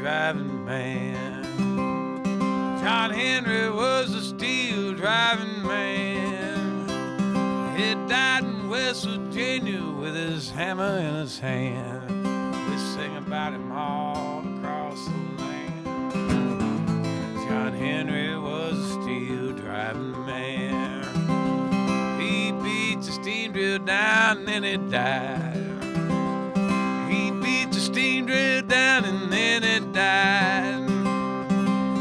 driving man. John Henry was a steel driving man. He died in West Virginia with his hammer in his hand. We sing about him all across the land. John Henry was a steel driving man. He beat the steam drill down and then he died. He beat the steam drill down and then he died.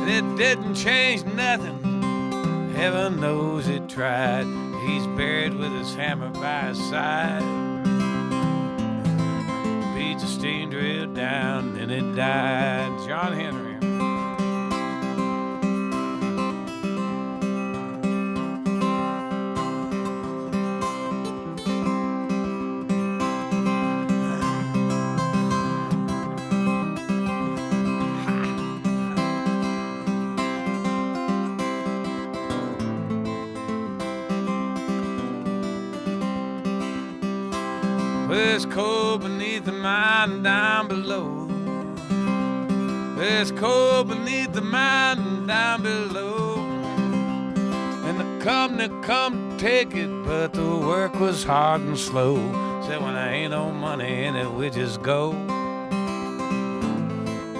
And it didn't change nothing. Heaven knows it tried. He's buried with his hammer by his side. Beat the steam drill down, then it died. John Henry. There's coal beneath the mine down below. There's coal beneath the mine down below. And the company come to take it, but the work was hard and slow. Said when there ain't no money in it, we just go.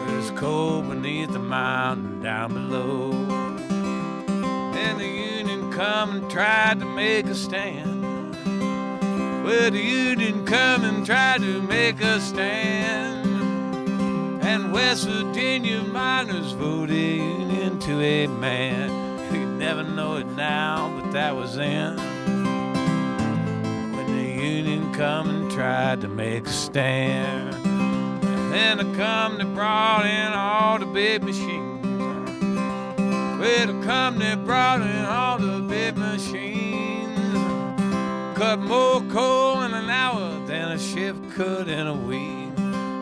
There's coal beneath the mountain down below. Then the union come and tried to make a stand. Well, the union come and tried to make a stand. And West Virginia miners voted union to a man. You never know it now, but that was then. When the union come and tried to make a stand. And then the company brought in all the big machines. Well, the company brought in all the big machines. Cut more coal in an hour than a ship could in a week.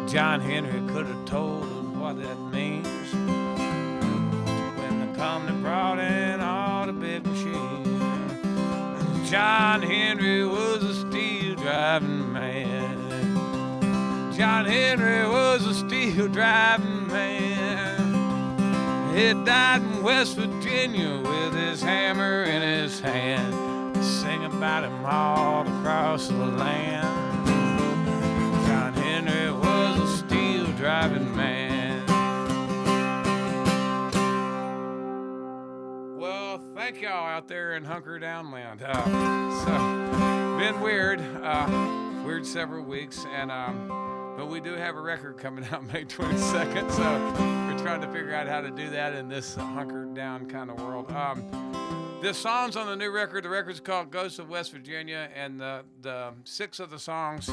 John Henry could have told us what that means. When the company brought in all the big machines. John Henry was a steel driving man. John Henry was a steel driving man. He died in West Virginia with his hammer in his hand. Sing about him all across the land. John Henry was a steel driving man. Well, thank y'all out there in Hunker Down land. So, been weird several weeks, and but we do have a record coming out May 22nd, so we're trying to figure out how to do that in this hunkered down kind of world. The songs on the new record, the record's called Ghosts of West Virginia, and the 6 of the songs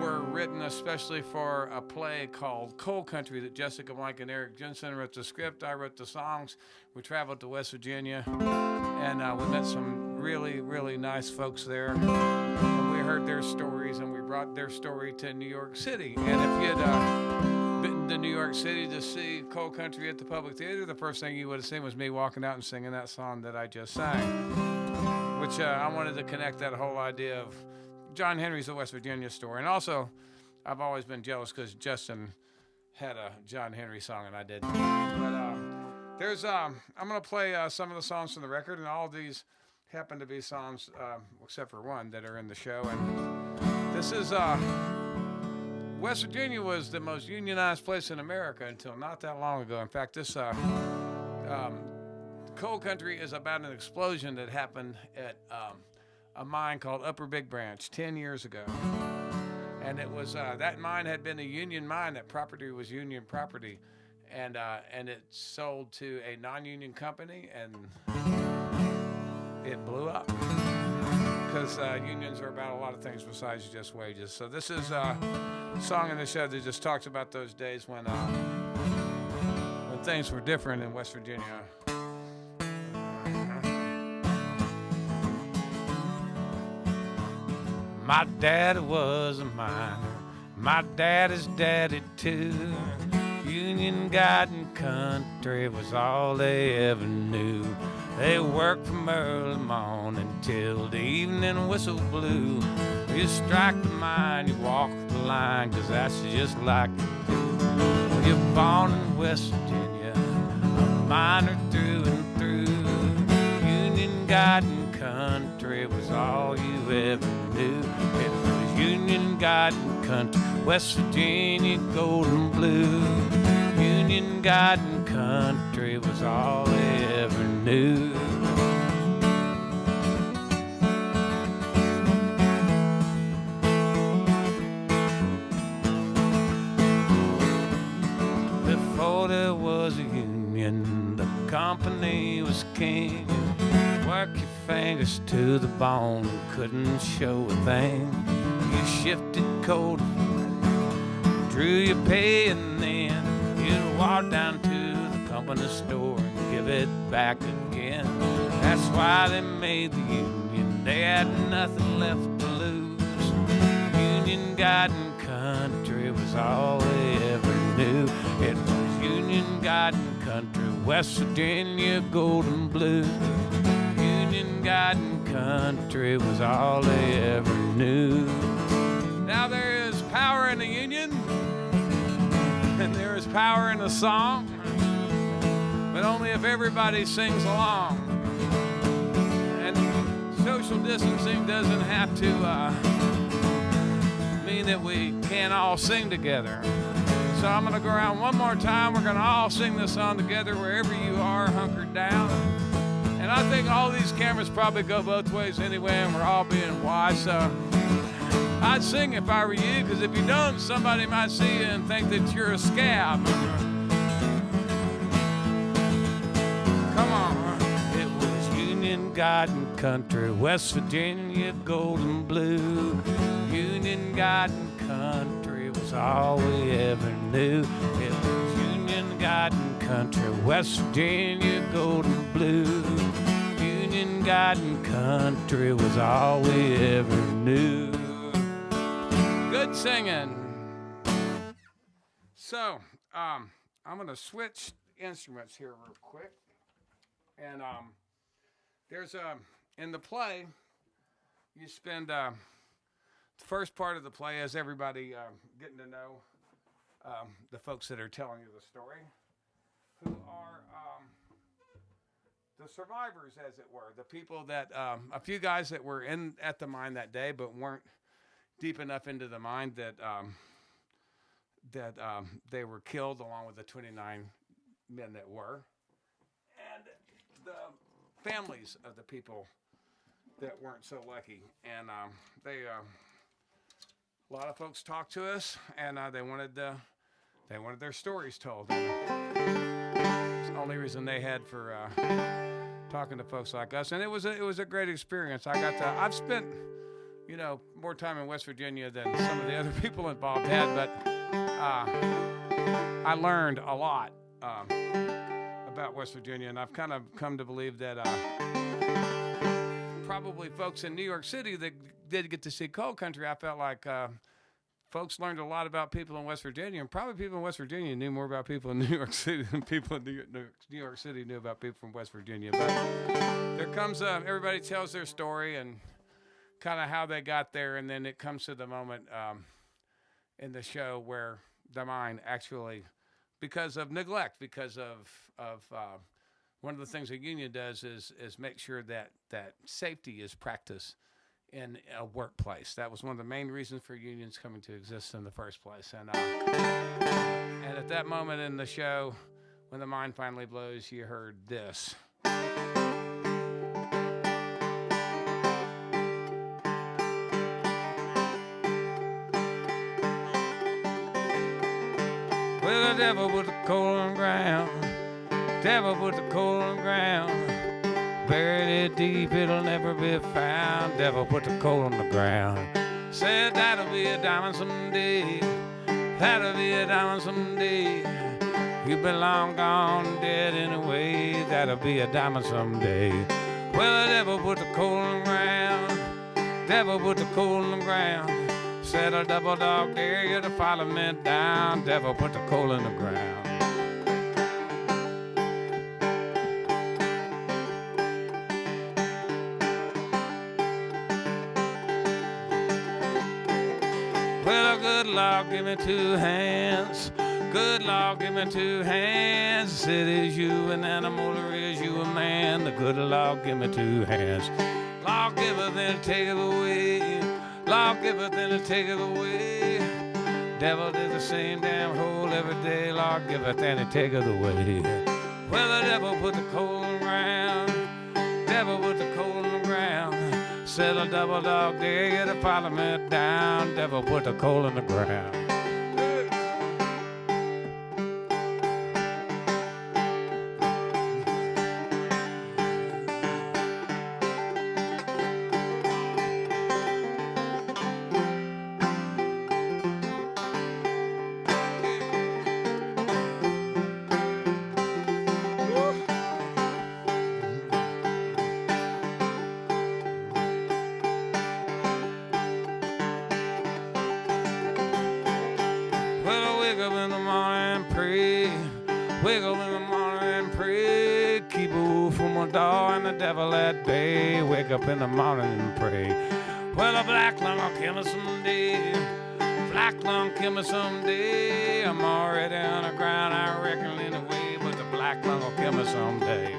were written especially for a play called Coal Country that Jessica Blank and Eric Jensen wrote the script. I wrote the songs. We traveled to West Virginia, and we met some really, really nice folks there. And we heard their stories, and we brought their story to New York City. And if you'd been to New York City to see Coal Country at the Public Theater, the first thing you would have seen was me walking out and singing that song that I just sang, which I wanted to connect that whole idea of John Henry's a West Virginia story. And also, I've always been jealous because Justin had a John Henry song and I didn't. But I'm going to play some of the songs from the record, and all of these happen to be songs, except for one, that are in the show. And this is... West Virginia was the most unionized place in America until not that long ago. In fact, this Coal Country is about an explosion that happened at a mine called Upper Big Branch 10 years ago. And it was that mine had been a union mine. That property was union property, and it sold to a non-union company, and it blew up. Because unions are about a lot of things besides just wages. So this is a song in the show that just talks about those days when things were different in West Virginia. My daddy was a miner. My daddy's daddy too. Union guide and country was all they ever knew. They worked from early morning till the evening whistle blew. You strike the mine, you walk the line, 'cause that's just like you do. you're born in West Virginia, a miner through and through. Union Garden country was all you ever knew. It was Union Garden country, West Virginia golden blue. Union Garden country was all they ever knew. Before there was a union, the company was king. Work your fingers to the bone, couldn't show a thing. You shifted cold, drew your pay, and then you'd walk down to the company store and give it back again. That's why they made the union, they had nothing left to lose. Union Garden country was all they ever knew. It was Union Garden country, West Virginia golden blue. Union Garden country was all they ever knew. Now there is power in the union, and there is power in the song, but only if everybody sings along. And social distancing doesn't have to mean that we can't all sing together. So I'm gonna go around one more time. We're gonna all sing this song together wherever you are, hunkered down. And I think all these cameras probably go both ways anyway, and we're all being watched. So I'd sing if I were you, because if you don't, somebody might see you and think that you're a scab. Come on. It was Union Garden country, West Virginia golden blue. Union Garden country was all we ever knew. It was Union Garden country, West Virginia golden blue. Union Garden country was all we ever knew. Good singing. So, I'm going to switch instruments here real quick. And there's in the play, you spend the first part of the play as everybody getting to know the folks that are telling you the story, who are the survivors, as it were, the people that a few guys that were at the mine that day but weren't deep enough into the mine that they were killed, along with the 29 men that were, and the families of the people that weren't so lucky. And a lot of folks talked to us, and they wanted their stories told. It's the only reason they had for talking to folks like us, and it was a great experience. I've spent more time in West Virginia than some of the other people involved had, but I learned a lot about West Virginia, and I've kind of come to believe that probably folks in New York City that did get to see coal country, I felt like folks learned a lot about people in West Virginia, and probably people in West Virginia knew more about people in New York City than people in New York City knew about people from West Virginia. But there comes everybody tells their story and kind of how they got there, and then it comes to the moment in the show where the mine actually, because of neglect, because of one of the things a union does is make sure that safety is practiced in a workplace. That was one of the main reasons for unions coming to exist in the first place. And at that moment in the show, when the mine finally blows, you heard this. Well, the devil put the coal on the ground. Devil put the coal on the ground. Buried it deep, it'll never be found. Devil put the coal on the ground. Said that'll be a diamond someday. That'll be a diamond someday. You've been long gone dead anyway. That'll be a diamond someday. Well, the devil put the coal on the ground. Devil put the coal on the ground. Said a double dog dare you to follow me down. Devil put the coal in the ground. Well, good Lord, give me two hands. Good Lord, give me two hands. Said, is you an animal or is you a man? The good Lord, give me two hands. Lord, give it, then take it away. Lord, give it, then take it away. Devil did the same damn hole every day. Lord, give it, then take it away. Well, the devil put the coal on the ground. Devil put the coal on the ground. Said a double dog dare you to follow me down. Devil put the coal in the ground. Wake up in the morning and pray. Keep a wolf from a door and the devil at bay. Wake up in the morning and pray. Well, a black lung will kill me someday. Black lung kill me someday. I'm already on the ground, I reckon, anyway. But the black lung will kill me someday.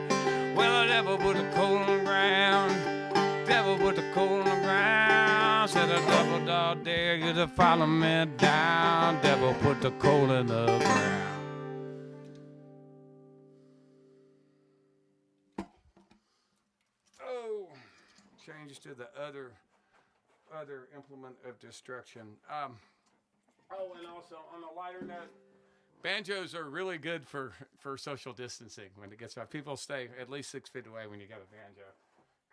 Well, the devil put the coal on the ground. Devil put the coal on the ground. Said a double dog dare you to follow me down. Devil put the coal in the ground. Change to the other implement of destruction. Oh, and also on a lighter note, banjos are really good for social distancing. When it gets out, people stay at least 6 feet away when you got a banjo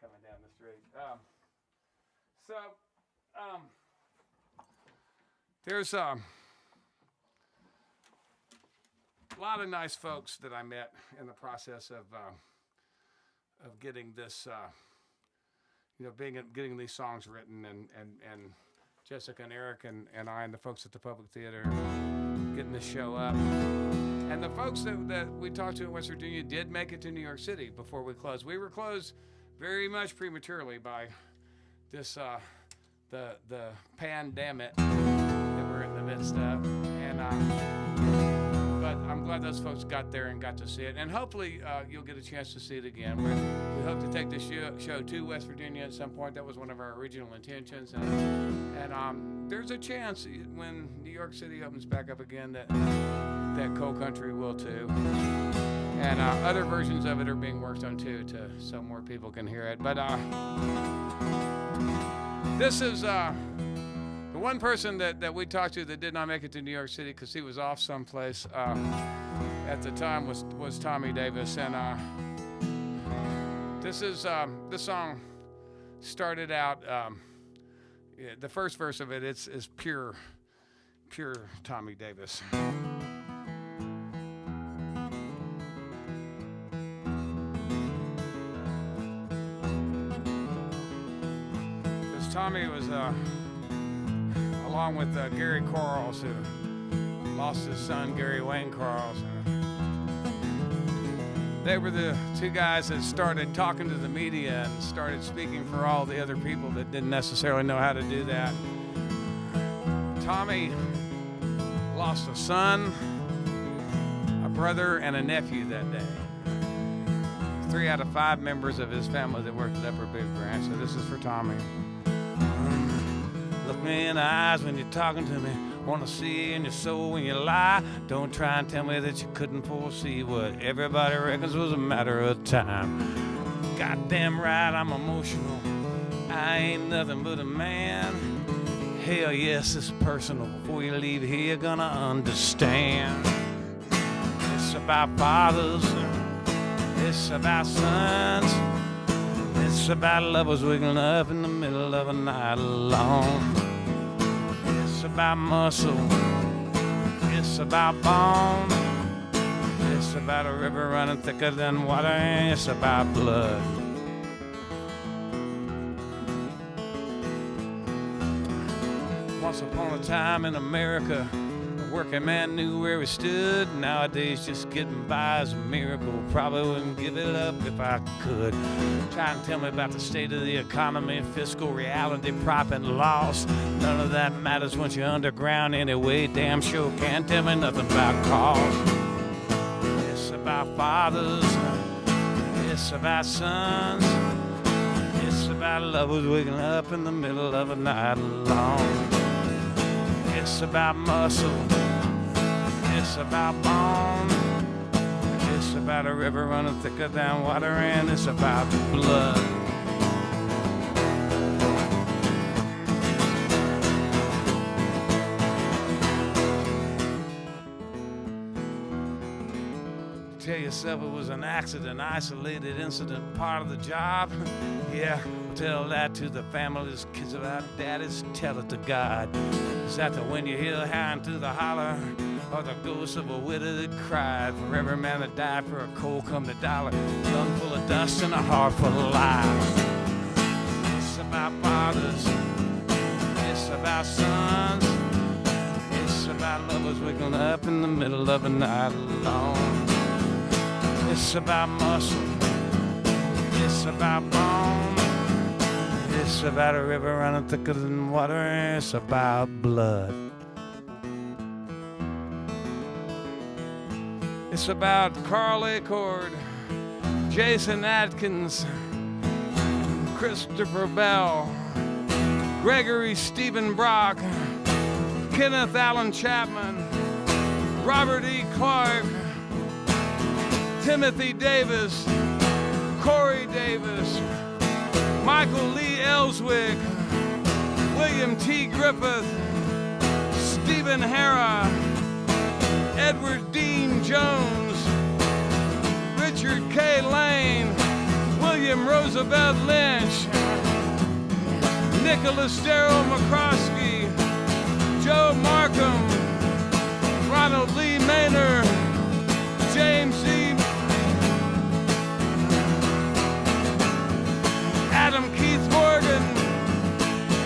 coming down the street. There's a lot of nice folks that I met in the process of getting this. Getting these songs written, and Jessica and Eric and I and the folks at the Public Theater getting this show up. And the folks that we talked to in West Virginia did make it to New York City before we closed. We were closed very much prematurely by this the pandemic that we're in the midst of. But I'm glad those folks got there and got to see it. And hopefully you'll get a chance to see it again. We hope to take this show to West Virginia at some point. That was one of our original intentions. And there's a chance when New York City opens back up again that Coal Country will too. And other versions of it are being worked on too, so more people can hear it. But this is... the one person that we talked to that did not make it to New York City because he was off someplace at the time was Tommy Davis, and this song started out. The first verse of it is pure Tommy Davis. Because Tommy was. Along with Gary Quarles, who lost his son, Gary Wayne Quarles. They were the two guys that started talking to the media and started speaking for all the other people that didn't necessarily know how to do that. Tommy lost a son, a brother, and a nephew that day. 3 out of 5 members of his family that worked at Upper Big Branch, so this is for Tommy. Look me in the eyes when you're talking to me. Wanna see in your soul when you lie. Don't try and tell me that you couldn't foresee what everybody reckons was a matter of time. Goddamn right, I'm emotional. I ain't nothing but a man. Hell yes, it's personal. Before you leave here, you're gonna understand. It's about fathers. It's about sons. It's about lovers waking up in the middle of a night alone. It's about muscle. It's about bone. It's about a river running thicker than water. And it's about blood. Once upon a time in America, working man knew where we stood. Nowadays, just getting by is a miracle. Probably wouldn't give it up if I could. Try and tell me about the state of the economy, fiscal reality, profit and loss. None of that matters once you're underground anyway. Damn sure can't tell me nothing about cause. It's about fathers. It's about sons. It's about lovers waking up in the middle of a night alone. It's about muscle. It's about bone. It's about a river running thicker than water, and it's about blood. Tell yourself it was an accident, isolated incident, part of the job. Yeah, tell that to the families, kids about daddies, tell it to God. Is that the wind you hear howling through the holler, or the ghost of a widow that cried for every man that died for a cold come to dollar, lung full of dust and a heart full of lies. It's about fathers, it's about sons, it's about lovers waking up in the middle of a night alone. It's about muscle, it's about bone, it's about a river running thicker than water, and it's about blood. It's about Carl Acord, Jason Atkins, Christopher Bell, Gregory Stephen Brock, Kenneth Allen Chapman, Robert E. Clark, Timothy Davis, Corey Davis, Michael Lee Ellswick, William T. Griffith, Stephen Hara, Edward Dean Jones, Richard K. Lane, William Roosevelt Lynch, Nicholas Darrell McCroskey, Joe Markham, Ronald Lee Maynard, James E. Adam Keith Morgan,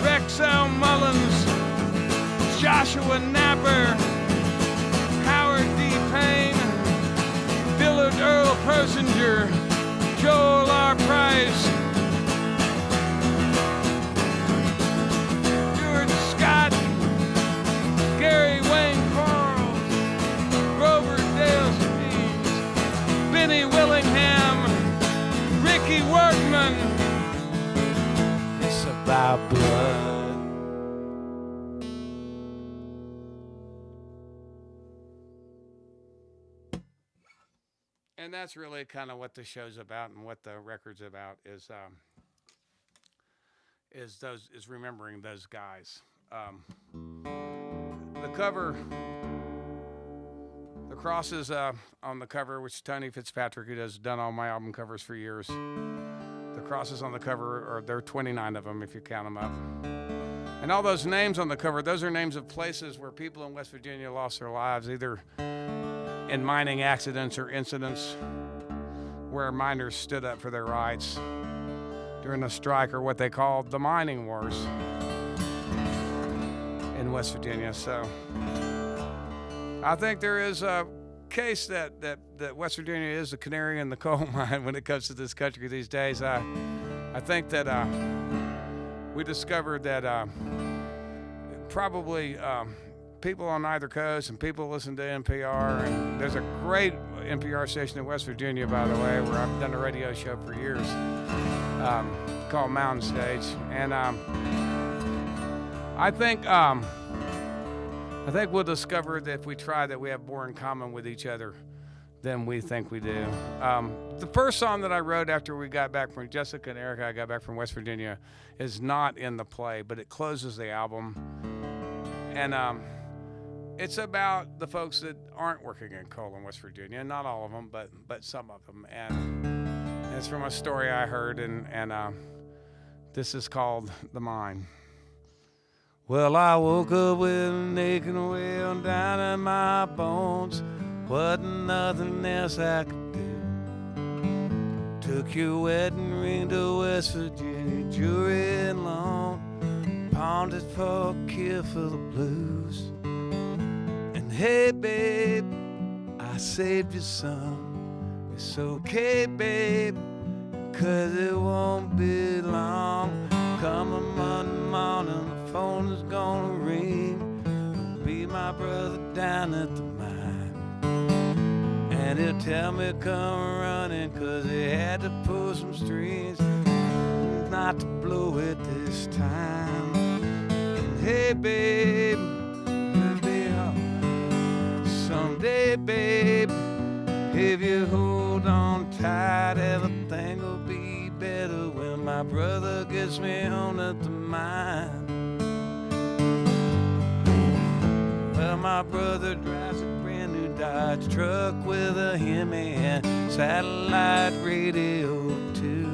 Rex L. Mullins, Joshua Napper, Howard D. Payne, Dillard Earle Persinger, Joel R. Price, Stuart Scott, Gary Wayne Quarles, Grover Dale Steves, Benny Willingham, Ricky Workman. It's about blood. And that's really kind of what the show's about, and what the record's about is remembering those guys. The cover, the crosses on the cover, which Tony Fitzpatrick, who has done all my album covers for years. The crosses on the cover, there are 29 of them if you count them up. And all those names on the cover, those are names of places where people in West Virginia lost their lives, either in mining accidents or incidents where miners stood up for their rights during a strike, or what they called the mining wars in West Virginia. So I think there is a case that West Virginia is the canary in the coal mine when it comes to this country these days. I think that we discovered that probably people on either coast and people listen to NPR, and there's a great NPR station in West Virginia, by the way, where I've done a radio show for years called Mountain Stage, and I think we'll discover that if we try, that we have more in common with each other than we think we do. The first song that I wrote after we got back from Jessica and Erica, I got back from West Virginia, is not in the play, but it closes the album. And it's about the folks that aren't working in coal in West Virginia. Not all of them, but some of them. And it's from a story I heard, and this is called The Mine. Well, I woke up with an aching well down in my bones. Wasn't nothing else I could do. Took your wedding ring to West Virginia, jewelry and loan. Pawned it for a kill for the blues. And Hey, babe, I saved you some. It's okay, babe, 'cause it won't be long. Come a Monday morning, the phone is gonna ring. It'll be my brother down at the mine. And he'll tell me come running, 'cause he had to pull some strings, not to blow it this time. And hey, babe, it'll be home someday, babe. If you hold on tight, everything will be better when my brother gets me home at the mine. Well, my brother drives a brand new Dodge truck with a Hemi and satellite radio too.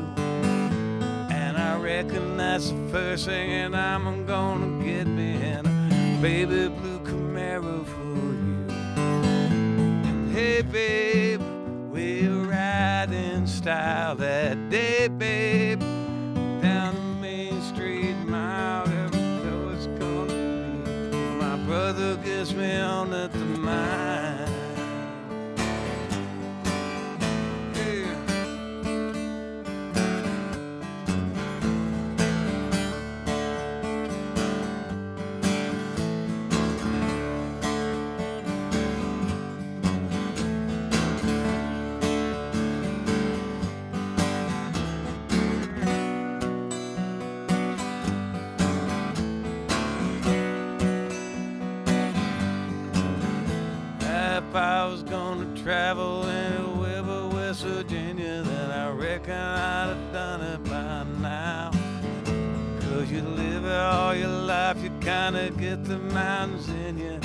And I reckon that's the first thing that I'm gonna get me, and a baby blue Camaro for you. And hey, babe, we'll ride in style that day, babe, down the Main Street mile. Never know it's gonna be. My brother gets me on at the mine. If I was gonna travel anywhere but West Virginia, then I reckon I'd have done it by now. 'Cause you live it all your life, you kinda get the mountains in you.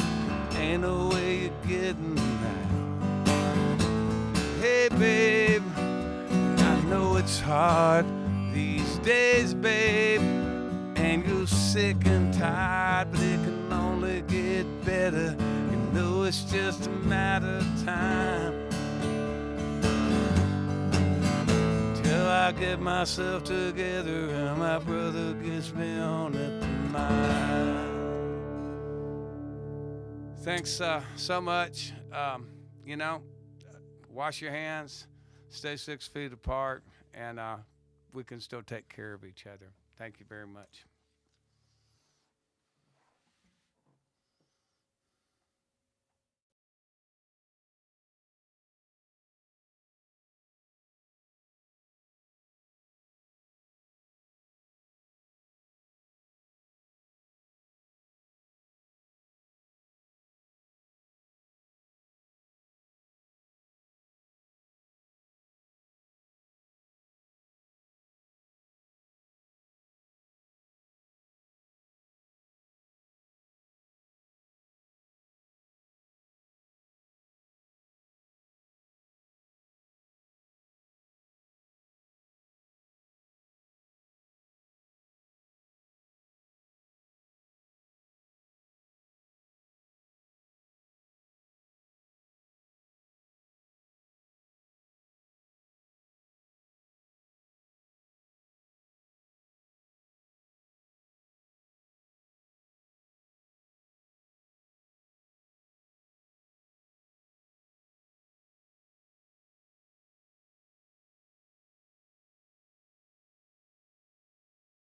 Ain't no way you're getting out. Hey, babe, I know it's hard these days, babe, and you're sick and tired, but it can only get better. No, it's just a matter of time till I get myself together and my brother gets me on at the mine. Thanks so much. Wash your hands, stay 6 feet apart, and we can still take care of each other. Thank you very much.